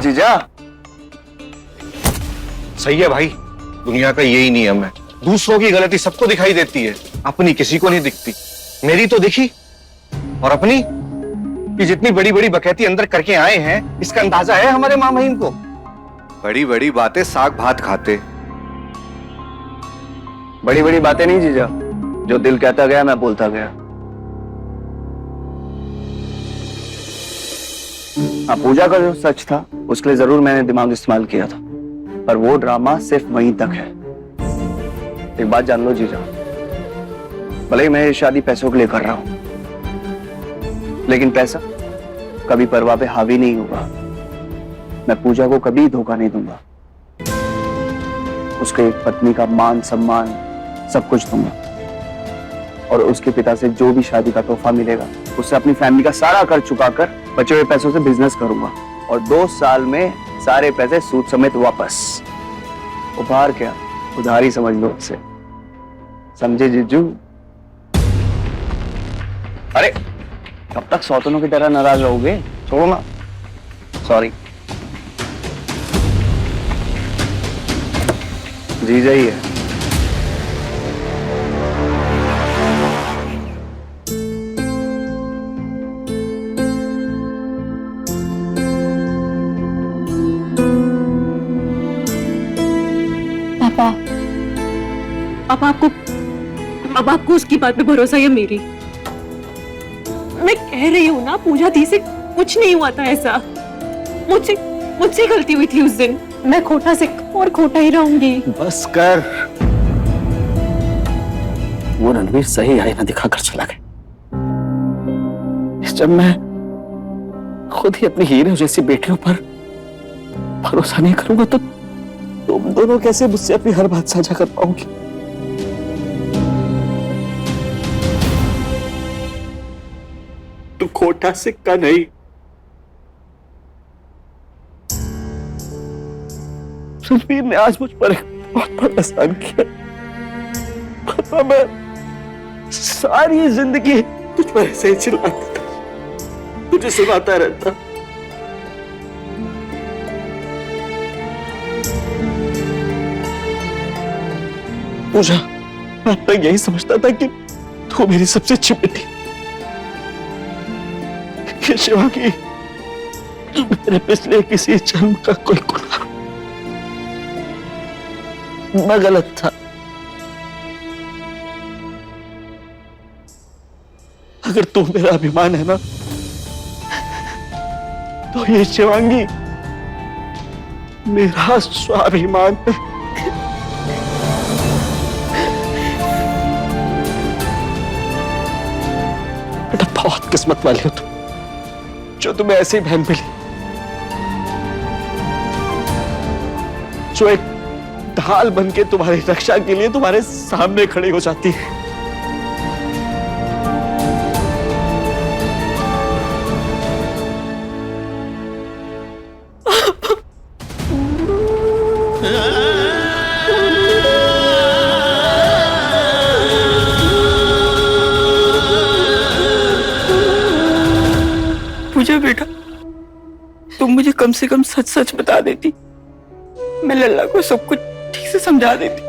जीजा। सही है भाई, दुनिया का यही नियम है, दूसरों की गलती सबको दिखाई देती है, अपनी किसी को नहीं दिखती। मेरी तो दिखी, और अपनी कि जितनी बड़ी बड़ी बकैती अंदर करके आए हैं, इसका अंदाजा है हमारे मामहीन को। बड़ी बड़ी बातें साग भात खाते। बड़ी बड़ी बातें नहीं जीजा, जो दिल कहता गया मैं बोलता गया। हाँ, पूजा का जो सच था उसके लिए जरूर मैंने दिमाग इस्तेमाल किया था, पर वो ड्रामा सिर्फ वहीं तक है। एक बात जान लो जीजा, भले ही मैं ये शादी पैसों के लिए कर रहा हूं, लेकिन पैसा कभी परवाह पे हावी नहीं होगा। मैं पूजा को कभी धोखा नहीं दूंगा, उसके एक पत्नी का मान सम्मान सब कुछ दूंगा, और उसके पिता से जो भी शादी का तोहफा मिलेगा उससे अपनी फैमिली का सारा कर्ज चुकाकर बचे हुए पैसों से बिजनेस करूंगा, और 2 साल में सारे पैसे सूद समेत वापस। उपहार क्या, उधारी समझ लो इसे, समझे जीजू? अरे कब तक सौतनों की तरह नाराज रहोगे? छोड़ो ना। सॉरी। जीजा ही है। पापा, अब आपको उसकी बात पे भरोसा है मेरी? मैं कह रही हूँ ना, पूजा दी से कुछ नहीं हुआ था ऐसा। मुझसे गलती हुई थी उस दिन। मैं खोटा से और खोटा ही रहूंगी। बस कर। वो रणवीर सही आईना दिखाकर चला गया। जब मैं खुद ही अपनी हीरो जैसी बेटियों पर भरोसा नहीं करूंगा तो तुम दोनों कैसे मुझसे अपनी हर बात साझा कर पाओगी? तू खोटा सिक्का नहीं। रणवीर ने आज मुझ पर एक बहुत बड़ा एहसान किया। पता, मैं सारी जिंदगी तुझ पर ऐसे ही चिल्लाता था, तुझे सुनाता रहता। पूजा, मैं अब तक यही समझता था कि तू मेरी सबसे अच्छी बेटी, शिवांगी मेरे पिछले किसी जन्म का कोई गुनाह। मैं गलत था। अगर तू मेरा अभिमान है ना, तो ये शिवांगी मेरा स्वाभिमान है। बेटा, बहुत किस्मत वाली हो तुम, जो तुम्हें ऐसी बहन मिली, जो एक ढाल बनके तुम्हारी रक्षा के लिए तुम्हारे सामने खड़ी हो जाती है। पूजा बेटा, तुम मुझे कम से कम सच सच बता देती, मैं लल्ला को सब कुछ ठीक से समझा देती।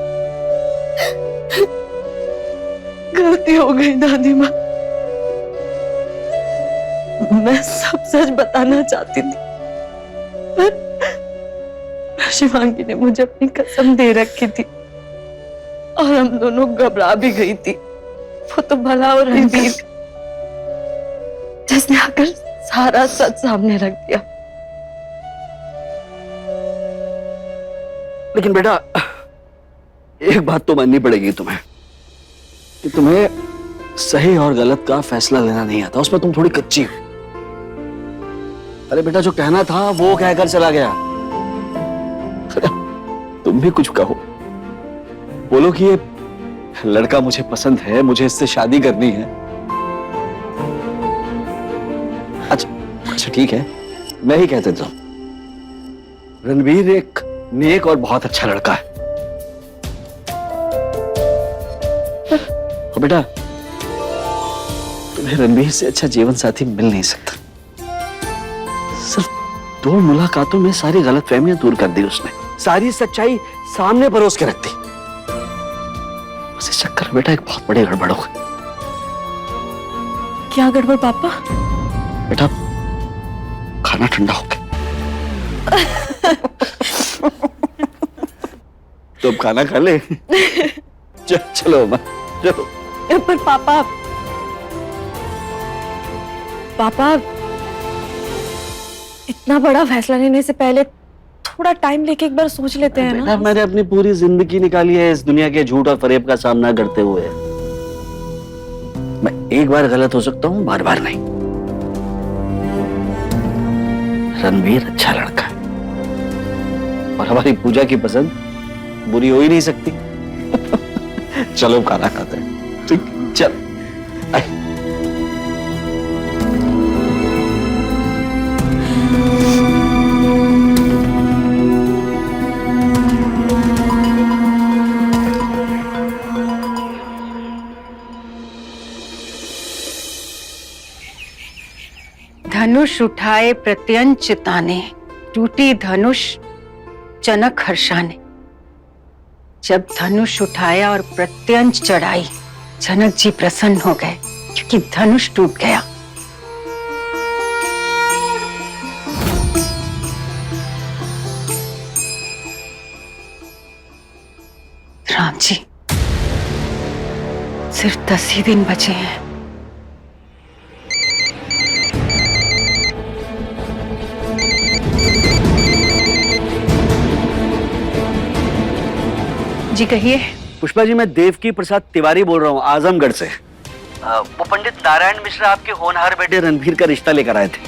गलती हो गई दादी माँ, मैं सब सच बताना चाहती थी, पर शिवांगी ने मुझे अपनी कसम दे रखी थी और हम दोनों घबरा भी गई थी। वो तो भला और रणवीर जिसने आकर सारा सच सामने रख दिया। लेकिन बेटा, एक बात तो माननी पड़ेगी तुम्हें कि तुम्हें सही और गलत का फैसला लेना नहीं आता, उसमें तुम थोड़ी कच्ची हो। अरे बेटा, जो कहना था वो कहकर चला गया। अरे तुम भी कुछ कहो, बोलो कि ये लड़का मुझे पसंद है, मुझे इससे शादी करनी है। अच्छा ठीक है, मैं ही कह देता हूं, रणवीर एक नेक और बहुत अच्छा लड़का है। और बेटा, तुम्हें रणवीर से अच्छा जीवन साथी मिल नहीं सकता। 2 मुलाकातों में सारी गलतफहमियां दूर कर दी उसने, सारी सच्चाई सामने परोस के रख दी। बस इस चक्कर में बेटा एक बहुत बड़ी गड़बड़ हो गई। क्या गड़बड़ पापा? बेटा खाना ठंडा हो गया। तो अब खाना खा ले। चलो अम्मा, चलो। पर पापा इतना बड़ा फैसला लेने से पहले थोड़ा टाइम लेके एक बार सोच लेते हैं ना। बेटा मैंने अपनी पूरी जिंदगी निकाली है इस दुनिया के झूठ और फरेब का सामना करते हुए। मैं एक बार गलत हो सकता हूँ, बार बार नहीं। रणवीर अच्छा लड़का है और हमारी पूजा की पसंद बुरी हो ही नहीं सकती। चलो खाना खाते हैं। ठीक, चल। आए। धनुष उठाए प्रत्यंच ताने, टूटी धनुष जनक हर्षाने। जब धनुष उठाया और प्रत्यंच चढ़ाई, जनक जी प्रसन्न हो गए क्योंकि धनुष टूट गया। राम जी, सिर्फ 10 ही दिन बचे हैं। जी कहिए। पुष्पा जी, मैं देवकी प्रसाद तिवारी बोल रहा हूँ आजमगढ़ से। वो पंडित नारायण मिश्रा आपके होनहार बेटे रणवीर का रिश्ता लेकर आए थे।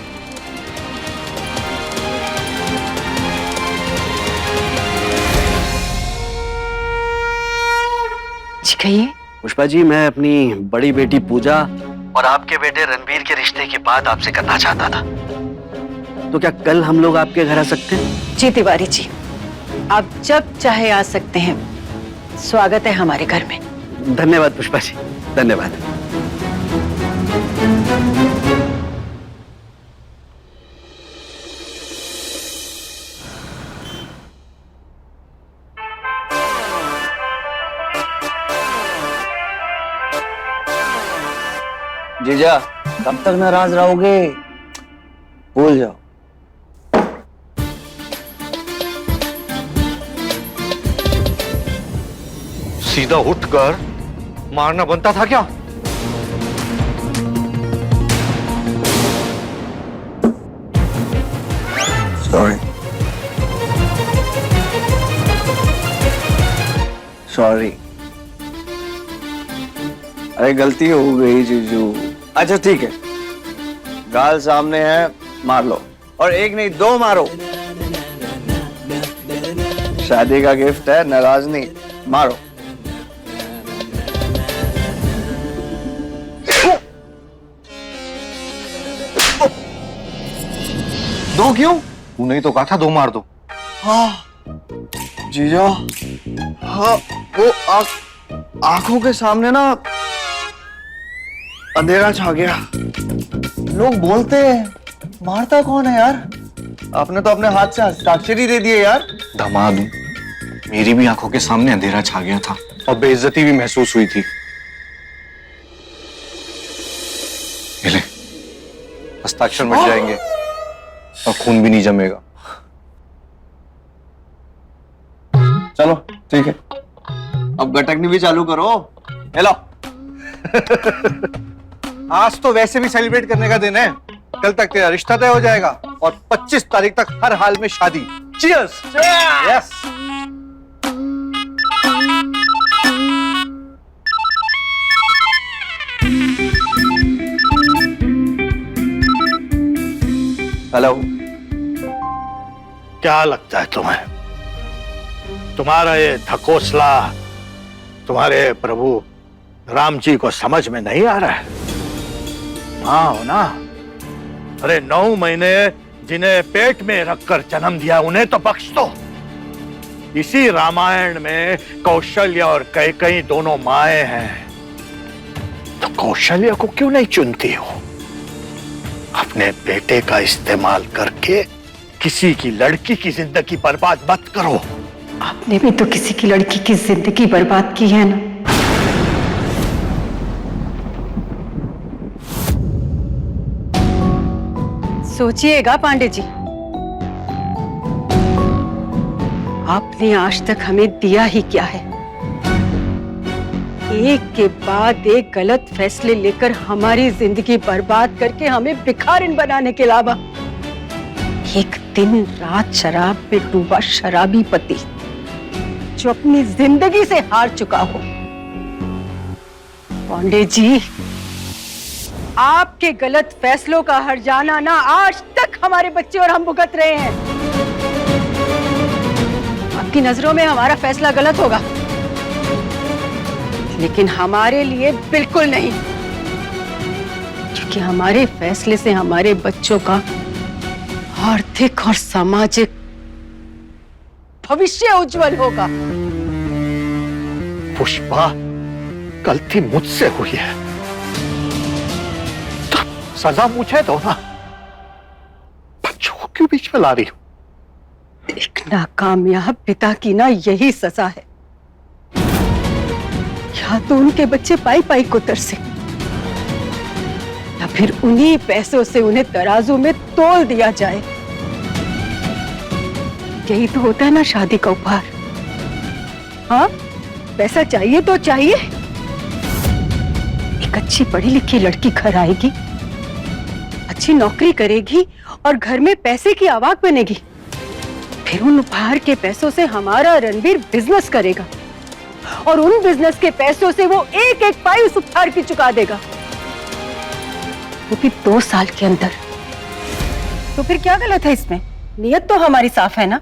जी कहिए। पुष्पा जी, मैं अपनी बड़ी बेटी पूजा और आपके बेटे रणवीर के रिश्ते की बात आपसे करना चाहता था। तो क्या कल हम लोग आपके घर आ सकते हैं? जी तिवारी जी, आप जब चाहे आ सकते हैं। स्वागत है हमारे घर में। धन्यवाद पुष्पा जी, धन्यवाद। जीजा, कब तक नाराज रहोगे? भूल जाओ। सीधा उठकर मारना बनता था क्या? सॉरी सॉरी, अरे गलती हो गई जीजू। अच्छा ठीक है, गाल सामने है, मार लो। और एक नहीं 2 मारो। शादी का गिफ्ट है, नाराज नहीं, मारो। दो क्यों? तूने ही तो कहा था 2 मार दो। हाँ जीजा, हाँ वो आंखों के सामने ना अंधेरा छा गया। लोग बोलते हैं मारता कौन है यार? आपने तो अपने हाथ से हस्ताक्षर दे दिए यार। दामाद हूं, मेरी भी आंखों के सामने अंधेरा छा गया था और बेइज्जती भी महसूस हुई थी। ले, हस्ताक्षर मिट जाएंगे और खून भी नहीं जमेगा। चलो ठीक है, अब गटकनी भी चालू करो। हेलो। आज तो वैसे भी सेलिब्रेट करने का दिन है। कल तक तेरा रिश्ता तय हो जाएगा और 25 तारीख तक हर हाल में शादी। चीयर्स। यस। हेलो। क्या लगता है तुम्हें? तुम्हारा ये ढकोसला तुम्हारे प्रभु राम जी को समझ में नहीं आ रहा है? हाँ हो ना? अरे 9 महीने जिन्हें पेट में रखकर जन्म दिया उन्हें तो बख्श दो। इसी रामायण में कौशल्य और कैकेयी दोनों माए हैं, तो कौशल्य को क्यों नहीं चुनती हो? अपने बेटे का इस्तेमाल करके किसी की लड़की की जिंदगी बर्बाद मत करो। आपने भी तो किसी की लड़की की जिंदगी बर्बाद की है ना। सोचिएगा पांडे जी, आपने आज तक हमें दिया ही क्या है? एक के बाद एक गलत फैसले लेकर हमारी जिंदगी बर्बाद करके हमें भिखारिन बनाने के अलावा एक दिन रात शराब में डूबा शराबी पति जो अपनी जिंदगी से हार चुका हो। पांडे जी, आपके गलत फैसलों का हर्जाना ना आज तक हमारे बच्चे और हम भुगत रहे हैं। आपकी नजरों में हमारा फैसला गलत होगा, लेकिन हमारे लिए बिल्कुल नहीं, क्योंकि हमारे फैसले से हमारे बच्चों का आर्थिक और सामाजिक भविष्य उज्जवल होगा। पुष्पा, गलती मुझसे हुई है तो सजा मुझे दो ना, बच्चों को क्यों बीच में ला रही हो? एक नाकामयाब पिता की ना यही सजा है। या तो उनके बच्चे पाई पाई को तरसे, या फिर उन्हीं पैसों से उन्हें तराजू में तोल दिया जाए। यही तो होता है ना शादी का उपहार। हाँ, पैसा चाहिए तो चाहिए। एक अच्छी पढ़ी लिखी लड़की घर आएगी, अच्छी नौकरी करेगी और घर में पैसे की आवाक बनेगी। फिर उन उपहार के पैसों से हमारा रणवीर बिजनेस करेगा और उन बिजनेस के पैसों से वो एक एक पाई उस उपहार की चुका देगा, वो भी 2 साल के अंदर। तो फिर क्या गलत है इसमें? नियत तो हमारी साफ है ना।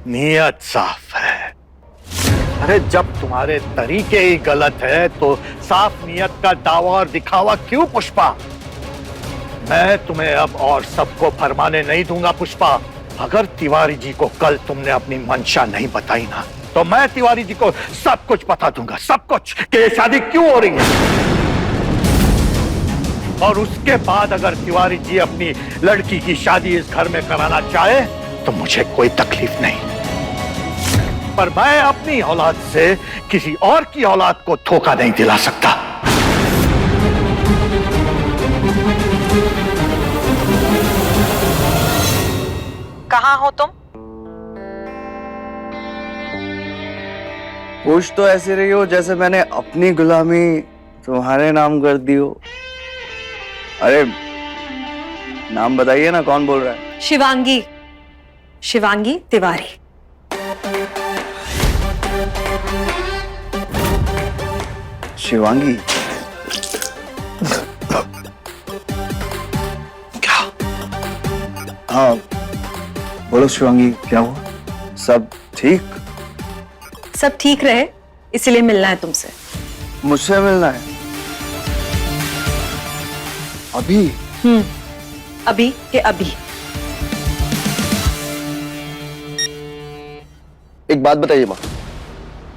नियत साफ है। अरे जब तुम्हारे तरीके ही गलत है तो साफ नियत का दावा और दिखावा क्यों पुष्पा? मैं तुम्हें अब और सबको फरमाने नहीं दूंगा पुष्पा। अगर तिवारी जी को कल तुमने अपनी मंशा नहीं बताई ना, तो मैं तिवारी जी को सब कुछ बता दूंगा, सब कुछ, कि ये शादी क्यों हो रही है। और उसके बाद अगर तिवारी जी अपनी लड़की की शादी इस घर में कराना चाहे तो मुझे कोई तकलीफ नहीं, पर मैं अपनी औलाद से किसी और की औलाद को धोखा नहीं दिला सकता। कहाँ हो तुम? पूछ तो ऐसी रही हो जैसे मैंने अपनी गुलामी तुम्हारे नाम कर दी हो। अरे नाम बताइए ना, कौन बोल रहा है? शिवांगी, शिवांगी तिवारी। शिवांगी? क्या? हाँ बोलो शिवांगी, क्या हुआ? सब ठीक? सब ठीक रहे इसलिए मिलना है तुमसे। मुझसे मिलना है? अभी? अभी के अभी। एक बात बताइए माँ,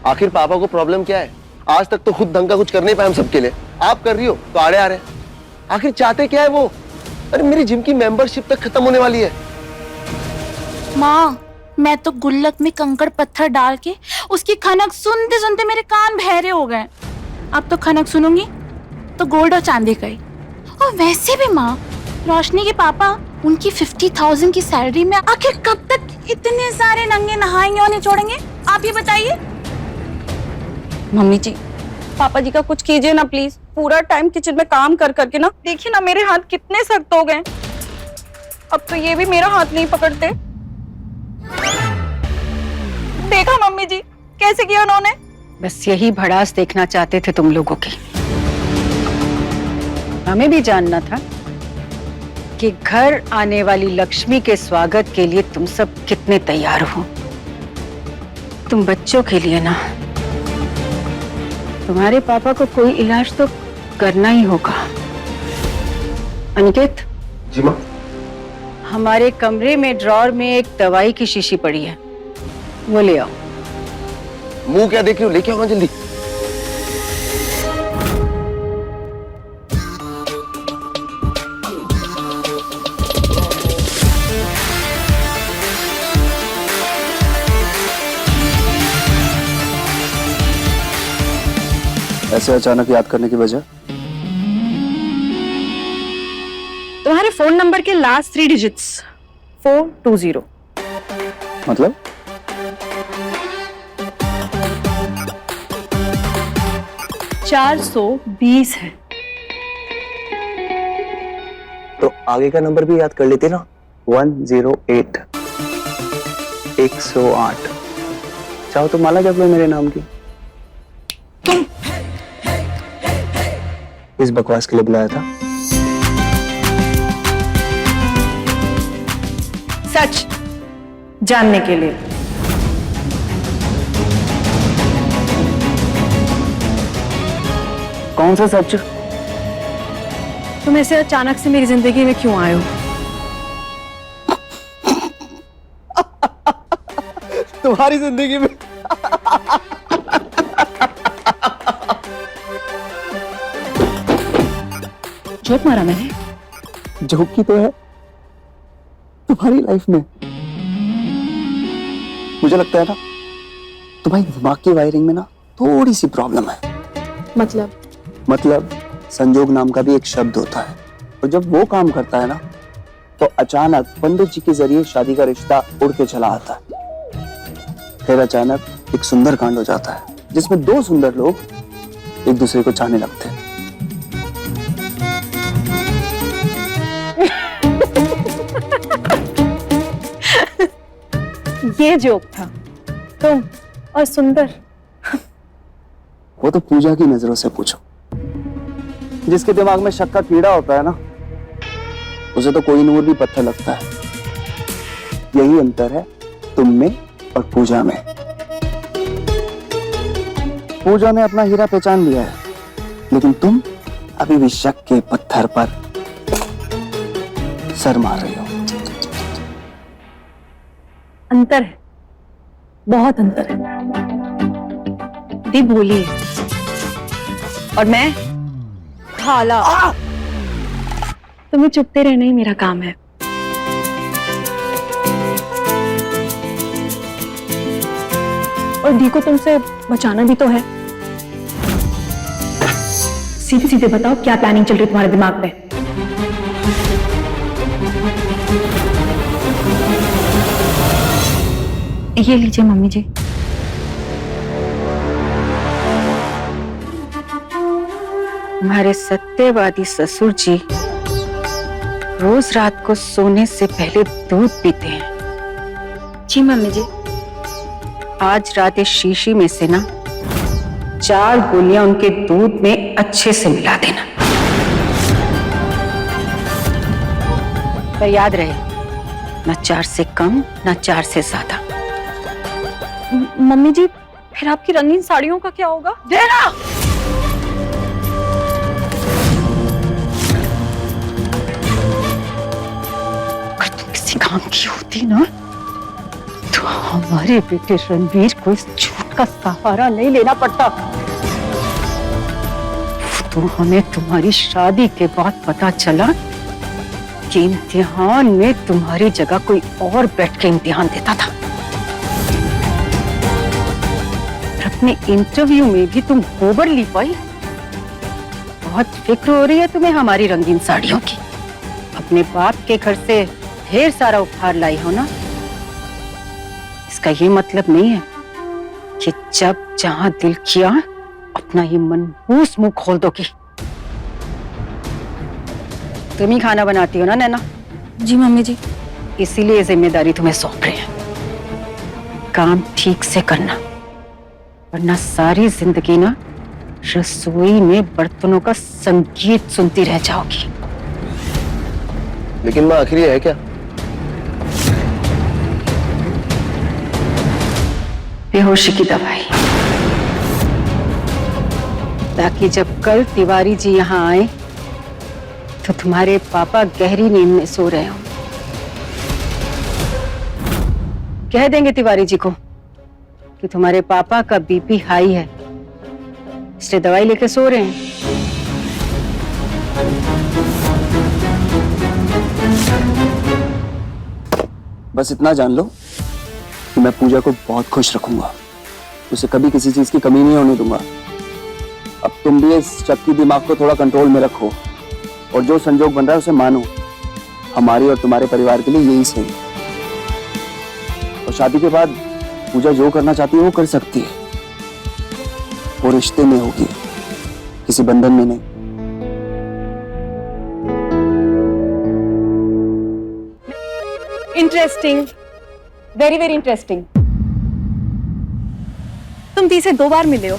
आखिर पापा को प्रॉब्लम क्या है? आज तक तो खुद ढंग का कुछ कर नहीं पाए हम सबके लिए, आप कर रही हो तो आड़े आ रहे। आखिर चाहते क्या है वो? अरे मेरी जिम की मेंबरशिप तक खत्म होने वाली है। माँ, मैं तो गुल्लक में कंकड़ पत्थर डाल के उसकी खनक सुनते सुनते मेरे कान बहरे हो गए। अब तो खनक सुनूंगी तो गोल्ड और चांदी का ही। और वैसे भी माँ, रोशनी के पापा उनकी 50,000 की सैलरी में आखिर कब तक इतने सारे नंगे नहाएंगे और निचोड़ेंगे? आप ये बताइए। मम्मी जी, पापा जी का कुछ कीजिए ना प्लीज। पूरा टाइम किचन में काम कर करके ना, देखिए ना मेरे हाथ कितने सख्त हो गए। अब तो ये भी मेरा हाथ नहीं पकड़ते। देखा मम्मी जी कैसे किया उन्होंने? बस यही भड़ास देखना चाहते थे तुम लोगों की। हमें भी जानना था कि घर आने वाली लक्ष्मी के स्वागत के लिए तुम सब कितने तैयार हो। तुम बच्चों के लिए ना, तुम्हारे पापा को कोई इलाज तो करना ही होगा। अनिकेत जी माँ। हमारे कमरे में ड्रॉर में एक दवाई की शीशी पड़ी है, वो ले आओ। मुंह क्या देख रही हो, लेके आओ ना जल्दी। ऐसे अचानक याद करने की वजह? तुम्हारे फोन नंबर के लास्ट 3 डिजिट्स 420। मतलब? $420 है। तो आगे का नंबर भी याद कर लेते ना। 108 108। चाहो तो माला जप लो मेरे नाम की। इस बकवास के लिए बुलाया था? सच जानने के लिए। कौन सा सच? तुम ऐसे अचानक से मेरी जिंदगी में क्यों आए हो? तुम्हारी जिंदगी में? जोक मारा मैंने? जोक की तो है तुम्हारी लाइफ में। मुझे लगता है ना तुम्हारी दिमाग की वायरिंग में ना थोड़ी सी प्रॉब्लम है। मतलब संजोग नाम का भी एक शब्द होता है, और जब वो काम करता है ना तो अचानक पंडित जी के जरिए शादी का रिश्ता उड़ के चला आता है। फिर अचानक एक सुंदर कांड हो जाता है जिसमें 2 सुंदर लोग एक दूसरे को चाहने लगते हैं। ये जोक था। तुम और सुंदर। वो तो पूजा की नजरों से पूछो। जिसके दिमाग में शक का कीड़ा होता है ना, उसे तो कोई नूर भी पत्थर लगता है। यही अंतर है तुम में और पूजा में। पूजा ने अपना हीरा पहचान लिया है, लेकिन तुम अभी भी शक के पत्थर पर सर मार रही हो। अंतर है, बहुत अंतर है। दी बोलिए। और मैं खाला। तुम्हें चुपते रहना ही मेरा काम है। और दी को तुमसे बचाना भी तो है। सीधे सीधे बताओ, क्या प्लानिंग चल रही है तुम्हारे दिमाग पे? ये लीजिए मम्मी जी। हमारे सत्यवादी ससुर जी रोज रात को सोने से पहले दूध पीते हैं। जी मम्मी जी। आज रात इस शीशी में से ना 4 गोलियां उनके दूध में अच्छे से मिला देना। पर याद रहे, ना 4 से कम ना 4 से ज्यादा। मम्मी जी, फिर आपकी रंगीन साड़ियों का क्या होगा? देना। अगर तुम किसी काम की होती ना तो हमारे बेटे रणवीर को इस झूठ का सहारा नहीं लेना पड़ता। तो हमें तुम्हारी शादी के बाद पता चला कि इम्तिहान में तुम्हारी जगह कोई और बैठ के इम्तिहान देता था। अपने इंटरव्यू में भी तुम गोबर ली पाई। बहुत फिक्र हो रही है तुम्हें हमारी रंगीन साड़ियों की। अपने बाप के घर से ढेर सारा उपहार लाई हो ना। इसका ये मतलब नहीं है कि जब जहां दिल किया अपना ये मनहूस मुंह खोल दोगी। तुम ही खाना बनाती हो ना नैना? जी मम्मी जी। इसीलिए जिम्मेदारी तुम्हें सौंप रहे हैं। काम ठीक से करना, वरना सारी जिंदगी ना रसोई में बर्तनों का संगीत सुनती रह जाओगी। लेकिन माँ आखिर ये है क्या? बेहोशी की दवाई, ताकि जब कल तिवारी जी यहाँ आए तो तुम्हारे पापा गहरी नींद में सो रहे हो। कह देंगे तिवारी जी को कि तुम्हारे पापा का बीपी हाई है, इसलिए दवाई लेके सो रहे हैं। बस इतना जान लो कि मैं पूजा को बहुत खुश रखूंगा। उसे कभी किसी चीज की कमी नहीं होने दूंगा। अब तुम भी इस शक्ति दिमाग को थोड़ा कंट्रोल में रखो और जो संजोग बन रहा है उसे मानो। हमारी और तुम्हारे परिवार के लिए यही सही है। और शादी के बाद पूजा जो करना चाहती है वो कर सकती है। वो रिश्ते में होगी, किसी बंधन में नहीं। Interesting, very very interesting. तुम दी से 2 बार मिले हो,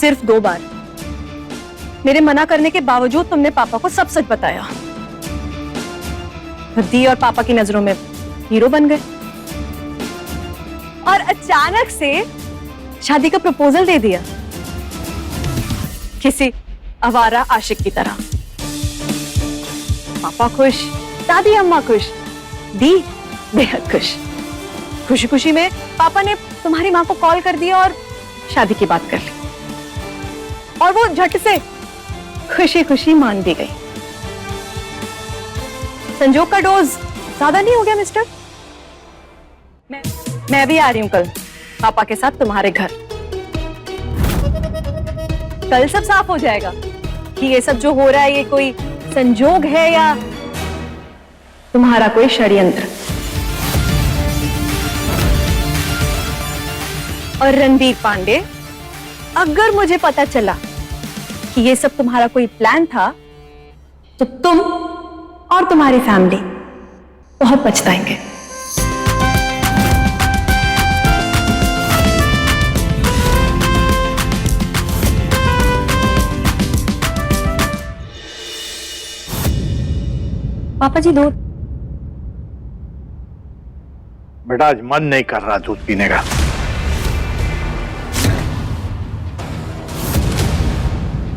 सिर्फ 2 बार। मेरे मना करने के बावजूद तुमने पापा को सब सच बताया। दी और पापा की नजरों में हीरो बन गए और अचानक से शादी का प्रपोजल दे दिया, किसी आवारा आशिक की तरह। पापा खुश, दादी अम्मा खुश, दी बेहद खुश। खुशी खुशी में पापा ने तुम्हारी माँ को कॉल कर दिया और शादी की बात कर ली, और वो झट से खुशी खुशी मान भी गई। संजोग का डोज ज्यादा नहीं हो गया मिस्टर? मैं भी आ रही हूँ कल पापा के साथ तुम्हारे घर। कल सब साफ हो जाएगा कि ये सब जो हो रहा है ये कोई संजोग है या तुम्हारा कोई षड्यंत्र। और रणबीर पांडे, अगर मुझे पता चला कि ये सब तुम्हारा कोई प्लान था तो तुम और तुम्हारी फैमिली बहुत पछताएंगे। पापा जी दूध। बेटा आज मन नहीं कर रहा दूध पीने का।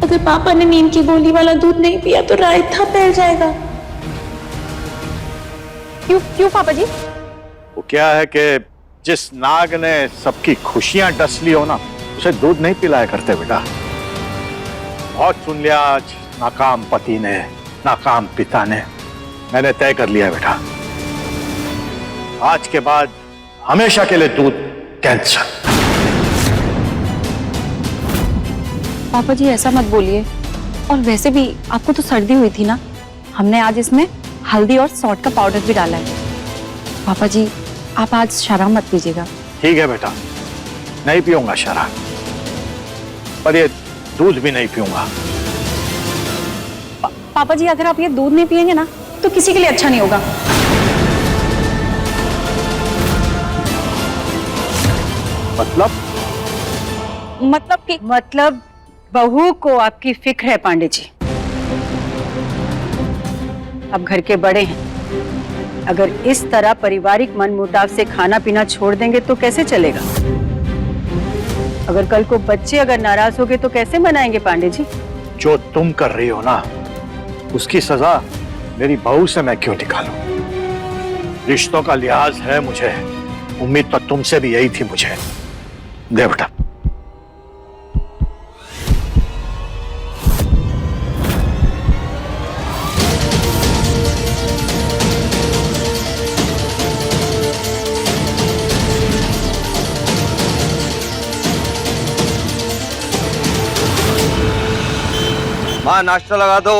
अगर पापा ने नींद की गोली वाला दूध नहीं पिया तो रायता फैल जाएगा। क्यों क्यों पापा जी? वो क्या है कि जिस नाग ने सबकी खुशियां डस ली हो ना, उसे दूध नहीं पिलाया करते बेटा। बहुत सुन लिया आज, नाकाम पति ने, नाकाम पिता ने। मैंने तय कर लिया बेटा, आज के बाद हमेशा के लिए दूध कैंसल। पापा जी ऐसा मत बोलिए, और वैसे भी आपको तो सर्दी हुई थी ना, हमने आज इसमें हल्दी और सौंठ का पाउडर भी डाला है। पापा जी आप आज शराब मत पीजिएगा। ठीक है बेटा, नहीं पीऊंगा शराब, पर ये दूध भी नहीं पीऊंगा। पापा जी अगर आप ये दूध नहीं पिएंगे ना तो किसी के लिए अच्छा नहीं होगा। मतलब बहू को आपकी फिक्र है पांडे जी। अब घर के बड़े हैं, अगर इस तरह पारिवारिक मनमुटाव से खाना पीना छोड़ देंगे तो कैसे चलेगा? अगर कल को बच्चे अगर नाराज हो गए तो कैसे मनाएंगे पांडे जी? जो तुम कर रही हो ना, उसकी सजा मेरी बहू से मैं क्यों निकालूं? रिश्तों का लिहाज है मुझे, उम्मीद तो तुमसे भी यही थी मुझे। दे बेटा। माँ नाश्ता लगा दो।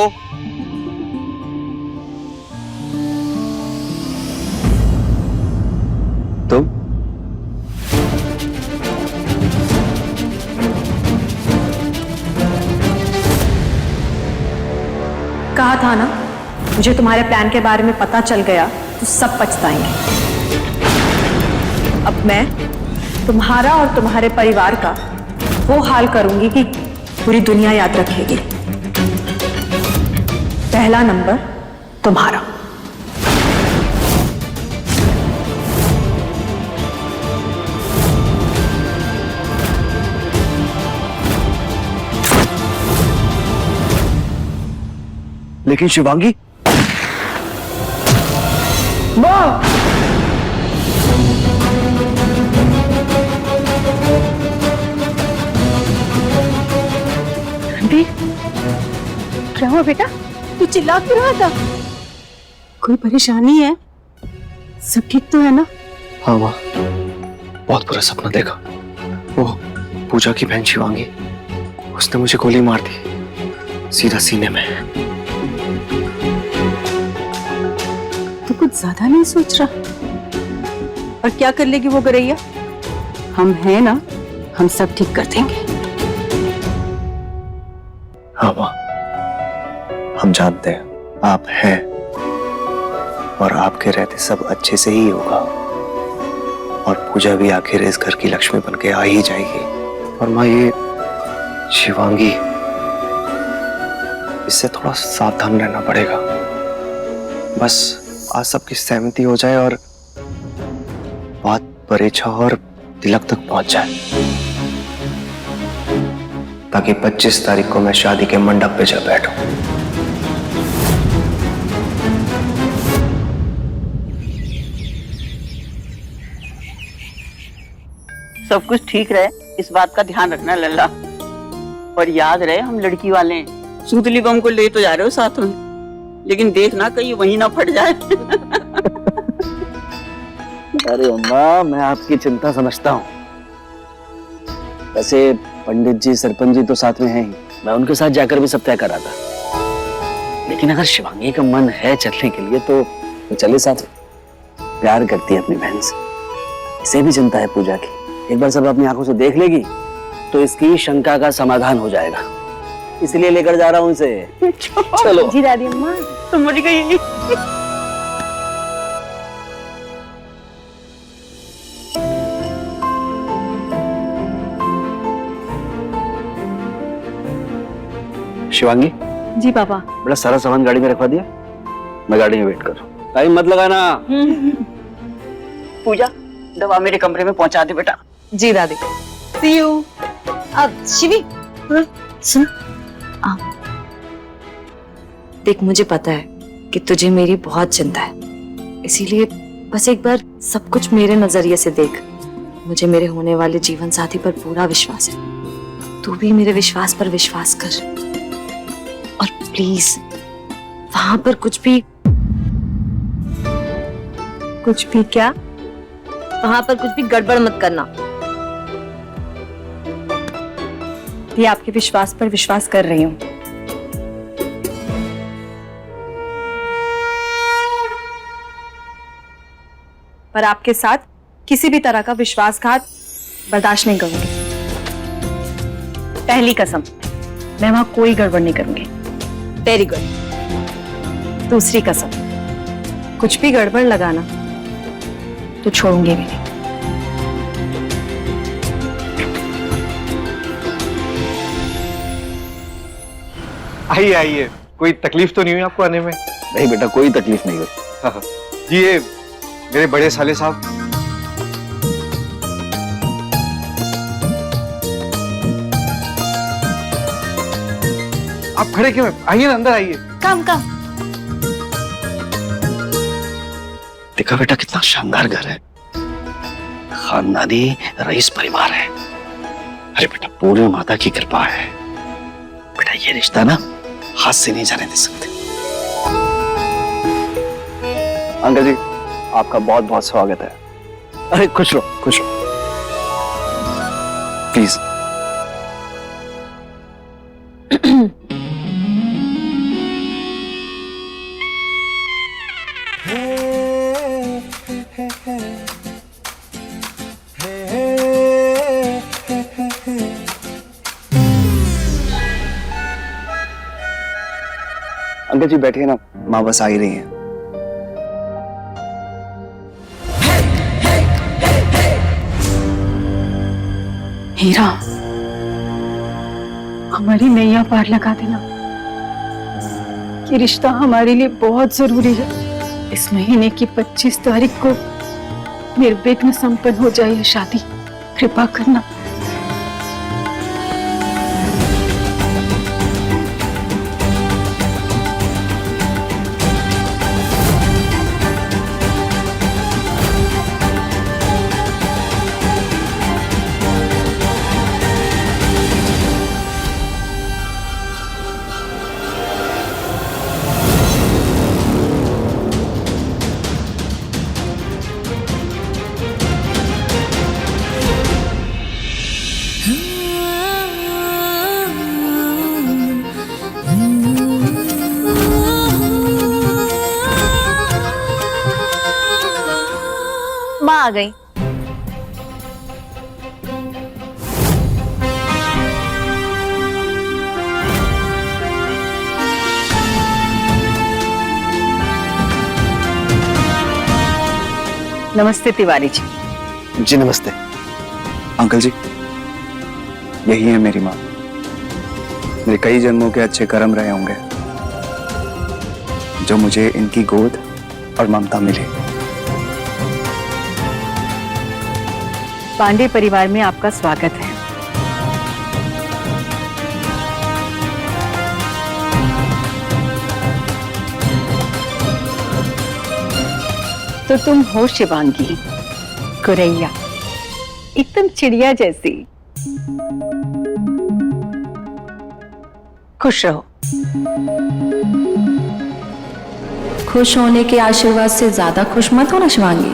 तुम कहा था ना, मुझे तुम्हारे प्लान के बारे में पता चल गया तो सब पछताएंगे। अब मैं तुम्हारा और तुम्हारे परिवार का वो हाल करूंगी कि पूरी दुनिया याद रखेगी। पहला नंबर तुम्हारा। लेकिन शिवांगी, माँ! क्या हुआ बेटा? तू चिल्ला क्यों रहा था? कोई परेशानी है? सब ठीक तो है ना? हाँ माँ, बहुत बुरा सपना देखा। वो पूजा की बहन शिवांगी उसने मुझे गोली मार दी सीधा सीने में। तू कुछ ज्यादा नहीं सोच रहा? और क्या कर लेगी वो गरैया? हम हैं ना, हम सब ठीक कर देंगे। हाँ माँ, हम जानते हैं आप हैं, और आपके रहते सब अच्छे से ही होगा। और पूजा भी आखिर इस घर की लक्ष्मी बन के आ ही जाएगी। और माँ, ये शिवांगी, इससे थोड़ा सावधान रहना पड़ेगा। बस आज सबकी सहमति हो जाए और बात परीक्षा और तिलक तक पहुंच जाए, ताकि 25 तारीख को मैं शादी के मंडप पे जा बैठूं। सब कुछ ठीक रहे, इस बात का ध्यान रखना लल्ला। और याद रहे, हम लड़की वाले हैं। सूतली बम को ले तो जा रहे हो साथ में, लेकिन देखना कहीं वहीं ना फट जाए। अरे अम्मा, मैं आपकी चिंता समझता हूँ। वैसे पंडित जी, सरपंच जी तो साथ में हैं ही, मैं उनके साथ जाकर भी सब तय करा था। लेकिन अगर शिवांगी का मन है चलने के लिए तो चले साथ में। प्यार करती है अपनी बहन से, इसे भी चिंता है पूजा की। एक बार सब अपनी आंखों से देख लेगी तो इसकी शंका का समाधान हो जाएगा, इसलिए लेकर जा रहा हूँ उनसे। चलो जी दादी अम्मा, तुम मर गई। शिवांगी, जी पापा। बड़ा सारा सामान गाड़ी में रखवा दिया, मैं गाड़ी में वेट कर रहा हूँ। टाइम मत लगाना। पूजा, दवा मेरे कमरे में पहुंचा दे बेटा। जी दादी। See you। अब शिवी, सुन। देख, मुझे पता है कि तुझे मेरी बहुत चिंता है, इसीलिए बस एक बार सब कुछ मेरे नजरिए से देख। मुझे मेरे होने वाले जीवन साथी पर पूरा विश्वास है। तू भी मेरे विश्वास पर विश्वास कर, और प्लीज वहां पर कुछ भी क्या, वहां पर कुछ भी गड़बड़ मत करना। ये आपके विश्वास पर विश्वास कर रही हूँ। पर आपके साथ किसी भी तरह का विश्वासघात बर्दाश्त नहीं करूंगी। पहली कसम, मैं वहां कोई गड़बड़ नहीं करूंगी। Very good. दूसरी कसम, कुछ भी गड़बड़ लगाना तो छोड़ूंगी भी नहीं। आइए आइए, कोई तकलीफ तो नहीं हुई आपको आने में? नहीं बेटा, कोई तकलीफ नहीं हुई। हाँ, जी ये मेरे बड़े साले साहब। आप खड़े क्यों हैं? आइए ना, अंदर आइए। कम कम। देखा बेटा, कितना शानदार घर है, खानदानी रईस परिवार है। अरे बेटा, पूरे माता की कृपा है। बेटा, ये रिश्ता ना हाथ से नहीं जाने दे सकते। अंकल जी, आपका बहुत बहुत स्वागत है। अरे खुश रहो, खुश रहो, प्लीज। अंकल जी बैठिए ना, माँ बस आ ही रही हैं। हीरा, हमारी नैया पार लगा देना। ये रिश्ता हमारे लिए बहुत जरूरी है। इस महीने की 25 तारीख को निर्विघ्न संपन्न हो जाए ये शादी। कृपा करना। आ गई। नमस्ते तिवारी जी। जी नमस्ते। अंकल जी, यही है मेरी माँ। मेरे कई जन्मों के अच्छे कर्म रहे होंगे जो मुझे इनकी गोद और ममता मिली। पांडे परिवार में आपका स्वागत है। तो तुम हो शिवांगी, गुरैया, एकदम चिड़िया जैसी। खुश रहो। खुश होने के आशीर्वाद से ज्यादा खुश मत होना शिवांगी।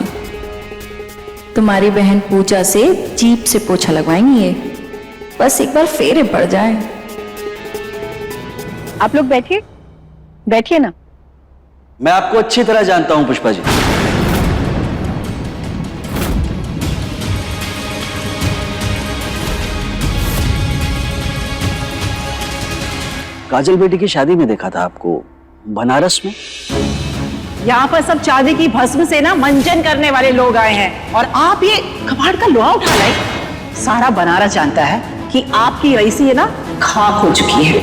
तुम्हारी बहन पूजा से जीप से पोछा लगवाएंगी ये, बस एक बार फेरे पड़ जाए। आप लोग बैठिए, बैठिए ना। मैं आपको अच्छी तरह जानता हूं पुष्पा जी। काजल बेटी की शादी में देखा था आपको, बनारस में। यहाँ पर सब चांदी की भस्म से ना मंजन करने वाले लोग आए हैं और आप ये कबाड़ का लोहा उठा लाए। सारा बनारस जानता है कि आपकी रईसी है ना खाक हो चुकी है।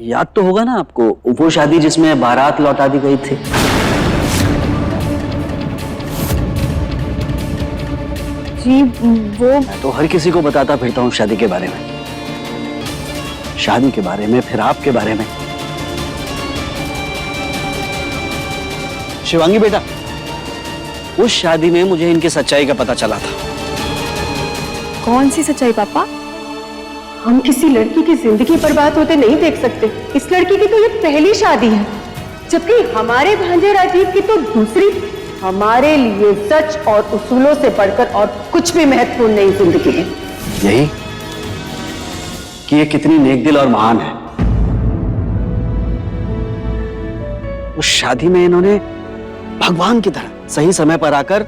याद तो होगा ना आपको वो शादी जिसमें बारात लौटा दी गई थी। जी वो मैं तो हर किसी को बताता फिरता हूँ शादी के बारे में, शादी के बारे में, फिर आपके बारे में। शिवांगी बेटा, उस शादी में मुझे इनकी सच्चाई का पता चला था। कौन सी सच्चाई पापा? हम किसी लड़की की जिंदगी बर्बाद होते नहीं देख सकते। इस लड़की की तो ये पहली शादी है, जबकि हमारे भांजे राजीव की तो दूसरी। हमारे लिए सच और उसूलों से बढ़कर और कुछ भी महत्वपूर्ण नहीं जिंदगी है। यही कि ये कितनी नेकदिल और महान है। उस शादी में इन्होंने भगवान की तरह सही समय पर आकर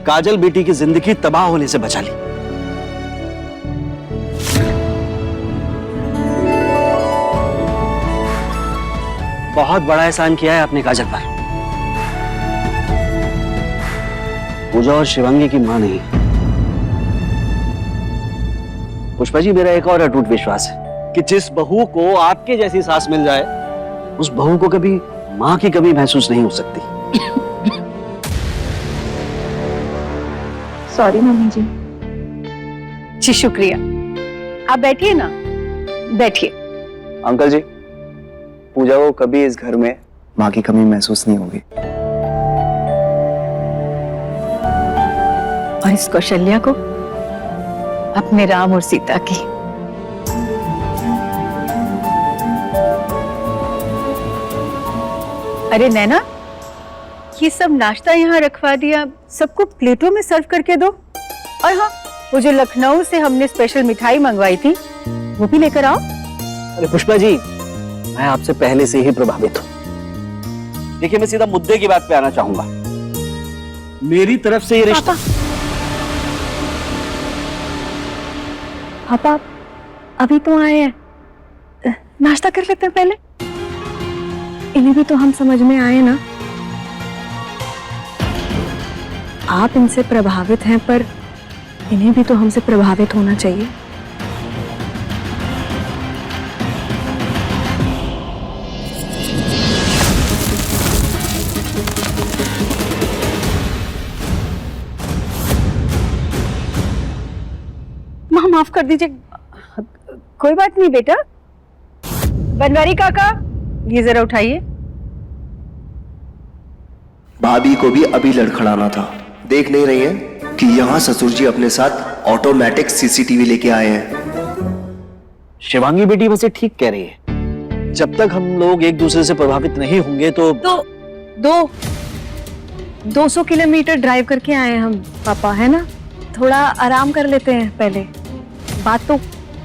काजल बेटी की जिंदगी तबाह होने से बचा ली। बहुत बड़ा एहसान किया है आपने काजल पर। पूजा और शिवांगी की मां नहीं। पुष्पा जी, मेरा एक और अटूट विश्वास है कि जिस बहू को आपके जैसी सास मिल जाए, उस बहू को कभी मां की कमी महसूस नहीं हो सकती। सॉरी मम्मी जी। जी शुक्रिया। आप बैठिए ना, बैठिए। अंकल जी, पूजा को कभी इस घर में माँ की कमी महसूस नहीं होगी। और इस कौशल्या को अपने राम और सीता की। अरे नैना, ये सब नाश्ता यहाँ रखवा दिया, सबको प्लेटों में सर्व करके दो। और हाँ, वो जो लखनऊ से हमने स्पेशल मिठाई मंगवाई थी वो भी लेकर आओ। अरे पुष्पा जी, मैं आपसे पहले से ही प्रभावित हूं। देखिए, मैं सीधा मुद्दे की बात पे आना चाहूंगा। मेरी तरफ से ये रिश्ता। पापा अभी तो आए हैं, नाश्ता कर लेते हैं पहले। इन्हें भी तो हम समझ में आए ना। आप इनसे प्रभावित हैं, पर इन्हें भी तो हमसे प्रभावित होना चाहिए। माँ माफ कर दीजिए। कोई बात नहीं बेटा। बनवारी काका, ये जरा उठाइए। भाभी को भी अभी लड़खड़ाना था। देख नहीं रही हैं कि यहाँ ससुर जी अपने साथ ऑटोमेटिक सीसीटीवी लेके आए हैं। शिवांगी बेटी वैसे ठीक कह रही है। जब तक हम लोग एक दूसरे से प्रभावित नहीं होंगे तो 200 किलोमीटर ड्राइव करके आए हम पापा, है ना। थोड़ा आराम कर लेते हैं पहले। बात तो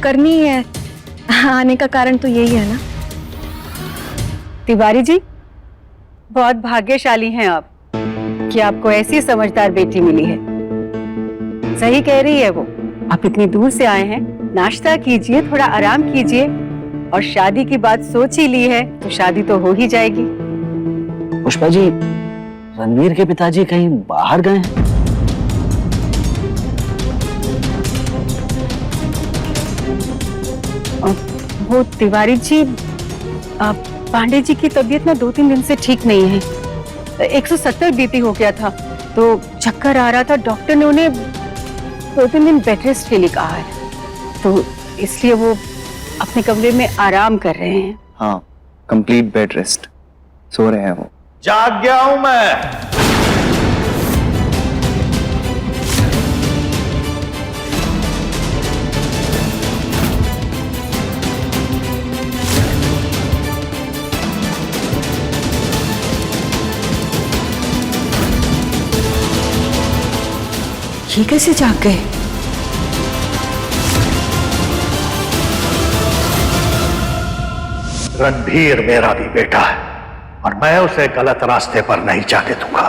करनी ही है, आने का कारण तो यही है ना। तिवारी जी, बहुत भाग्यशाली हैं आप कि कि आपको ऐसी समझदार बेटी मिली है। सही कह रही है वो। आप इतनी दूर से आए हैं, नाश्ता कीजिए, थोड़ा आराम कीजिए, और शादी की बात सोच ही ली है तो शादी तो हो ही जाएगी। पुष्पा जी, रणवीर के पिताजी कहीं बाहर गए हैं? वो तिवारी जी, पांडे जी की तबीयत ना 2-3 दिन से ठीक नहीं है। 170 बीपी हो गया था, तो चक्कर आ रहा था। डॉक्टर ने उन्हें 2-3 दिन बेड रेस्ट के लिए कहा है, तो इसलिए वो अपने कमरे में आराम कर रहे हैं। हाँ, कंप्लीट बेड रेस्ट, सो रहे हैं वो। जाग गया हूं मैं। ये कैसे जाग गए? रणधीर मेरा भी बेटा है और मैं उसे गलत रास्ते पर नहीं जाने दूंगा।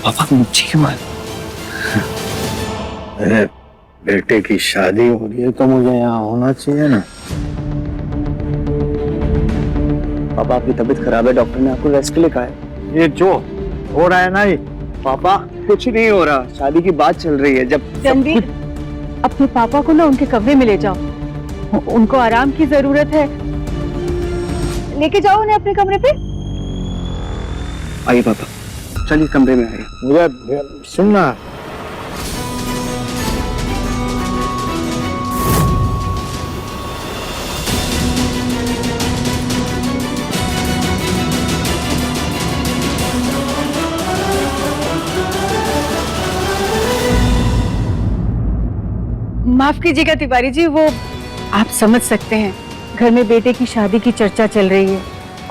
पापा मुझे क्यों मार? मेरे बेटे की शादी हो रही है तो मुझे यहाँ होना चाहिए ना। पापा आपकी तबीयत खराब है, डॉक्टर ने आपको रेस्ट के लिए कहा है। ये जो हो रहा है ना, ये पापा कुछ नहीं हो रहा, शादी की बात चल रही है। जब रणवीर, अपने पापा को ना उनके कमरे में ले जाओ, उनको आराम की जरूरत है। लेके जाओ उन्हें अपने कमरे पे। आइए पापा, चलिए कमरे में आइए। मुझे सुनना, माफ कीजिएगा तिवारी जी, वो आप समझ सकते हैं, घर में बेटे की शादी की चर्चा चल रही है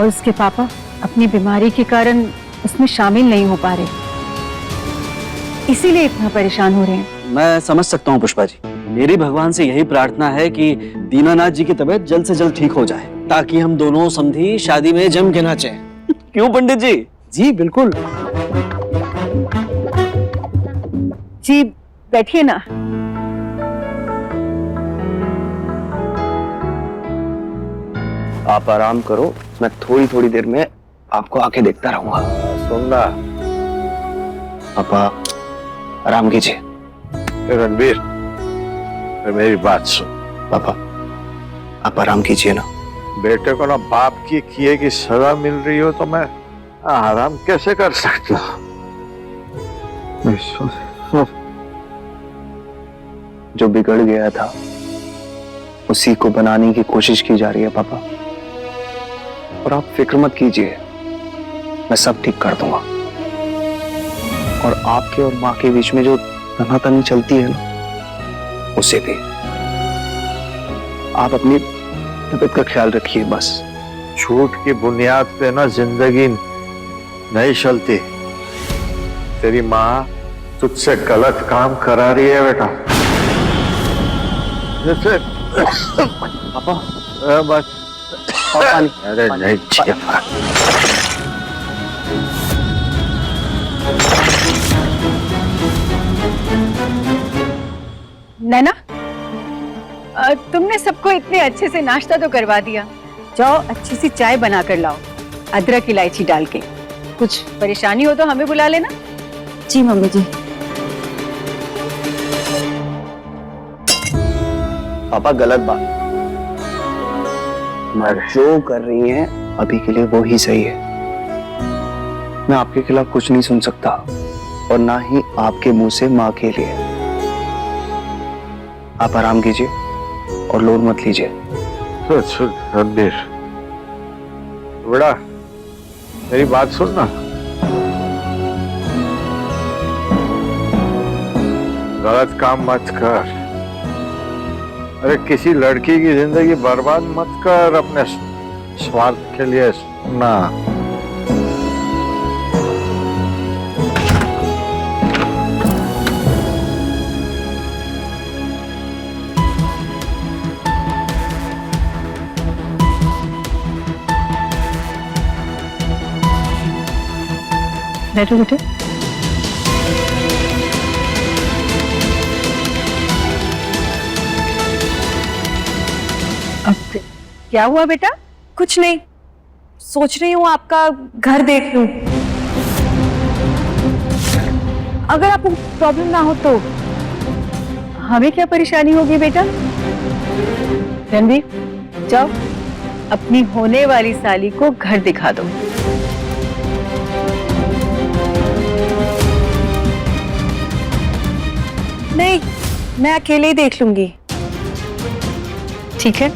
और उसके पापा अपनी बीमारी के कारण उसमें शामिल नहीं हो पा रहे, इसीलिए इतना परेशान हो रहे हैं। मैं समझ सकता हूँ पुष्पा जी, मेरी भगवान से यही प्रार्थना है कि दीनानाथ जी की तबीयत जल्द से जल्द ठीक हो जाए, ताकि हम दोनों समधी शादी में जम के नाचें। क्यों पंडित जी? जी बिल्कुल। जी बैठिए ना। आप आराम करो, मैं थोड़ी थोड़ी देर में आपको आके देखता रहूंगा। सुनना पापा आराम कीजिए। रणवीर, मेरी बात सुन। पापा आप आराम कीजिए ना। बेटे को ना बाप की किए की सजा मिल रही हो तो मैं आराम कैसे कर सकता? जो बिगड़ गया था उसी को बनाने की कोशिश की जा रही है पापा, और आप फिक्र मत कीजिए, मैं सब ठीक कर दूंगा। और आपके और माँ के बीच में जो तनातनी चलती है ना, उसे भी। आप अपनी तबीयत का ख्याल रखिए बस। झूठ की बुनियाद पे ना जिंदगी नहीं चलती। तेरी माँ तुझसे गलत काम करा रही है बेटा। जैसे पापा बस पापा अरे नहीं चाहिए। नैना, तुमने सबको इतने अच्छे से नाश्ता तो करवा दिया, जाओ अच्छी सी चाय बना कर लाओ, अदरक इलायची डाल के। कुछ परेशानी हो तो हमें बुला लेना। जी मम्मी जी। पापा गलत बात, मैं जो कर रही हैं अभी के लिए वो ही सही है। मैं आपके खिलाफ कुछ नहीं सुन सकता, और ना ही आपके मुंह से माँ के लिए। आप आराम कीजिए और लोड मत लीजिए। रणबीर बेटा, मेरी बात सुनना। गलत काम मत कर। अरे किसी लड़की की जिंदगी बर्बाद मत कर अपने स्वार्थ के लिए। ना बैठो बेटे। अब क्या हुआ बेटा? कुछ नहीं, सोच रही हूँ आपका घर देख लूं। अगर आपको प्रॉब्लम ना हो तो। हमें क्या परेशानी होगी बेटा? रणदीप, जाओ अपनी होने वाली साली को घर दिखा दो। नहीं, मैं अकेले ही देख लूंगी। ठीक है,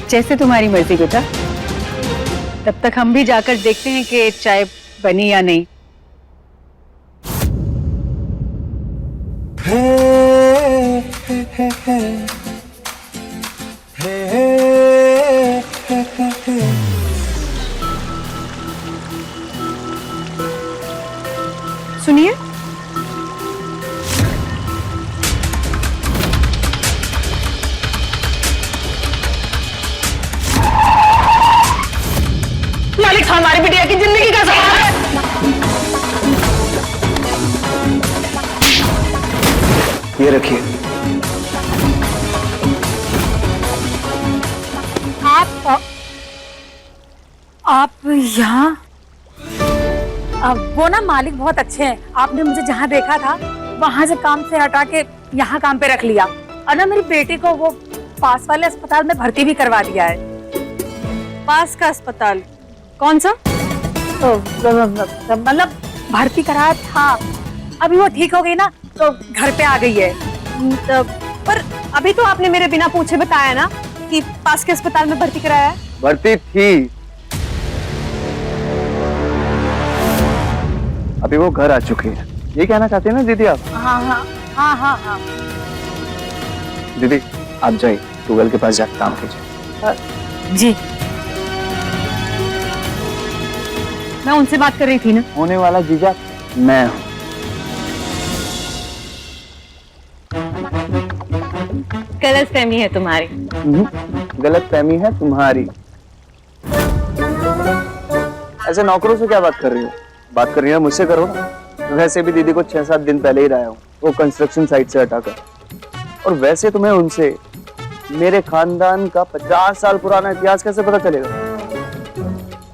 जैसे तुम्हारी मर्जी बेटा। तब तक हम भी जाकर देखते हैं कि चाय बनी या नहीं। सुनिए, मालिक, हमारी बिटिया की जिंदगी का सवाल है। ये रखिए। आप यहाँ? वो ना मालिक बहुत अच्छे हैं। आपने मुझे जहाँ देखा था वहां से काम से हटा के यहाँ काम पे रख लिया, और ना मेरी बेटी को वो पास वाले अस्पताल में भर्ती भी करवा दिया है। पास का अस्पताल? कौन सा? तो मतलब भर्ती कराया था, अभी वो ठीक हो गई ना तो घर पे आ गई है। तो, पर अभी तो आपने मेरे बिना पूछे बताया ना कि पास के अस्पताल में भर्ती कराया है। भर्ती थी, अभी वो घर आ चुकी है। ये कहना चाहते हैं ना दीदी आप? हाँ हाँ हाँ हाँ हाँ। दीदी आप जाइए, गूगल के पास जाकर काम कीजिए। जी, मैं उनसे बात कर रही थी ना। होने वाला जीजा मैं हूँ। गलतफहमी है तुम्हारी। गलतफहमी है तुम्हारी। ऐसे नौकरों से क्या बात कर रही हो? बात कर रही है मुझसे करो ना। वैसे भी दीदी को 6-7 दिन पहले ही लाया हूँ, वो कंस्ट्रक्शन साइट से हटाकर। और वैसे तुम्हें उनसे मेरे खानदान का 50 साल पुराना इतिहास कैसे पता चलेगा?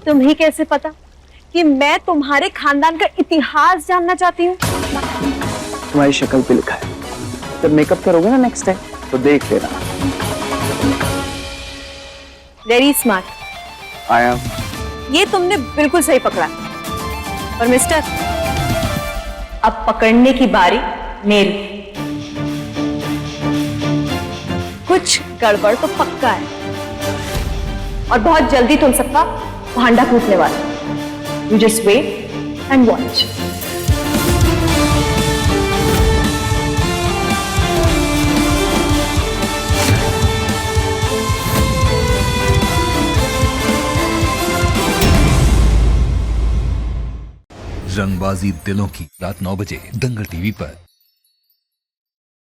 तुम्हें कैसे पता कि मैं तुम्हारे खानदान का इतिहास जानना चाहती हूँ? तुम्हारी शक्ल पे लिखा है। जब मेकअप करोगे ना नेक्स्ट टाइम तो देख लेना। Very smart. I am. ये तुमने बिल्कुल सही पकड़ा। और मिस्टर, अब पकड़ने की बारी मेरी। कुछ गड़बड़ तो पक्का है, और बहुत जल्दी तुम सबका भांडा फूटने वाला। You just wait and watch. रंगबाजी दिलों की, रात 9 बजे दंगल टीवी पर।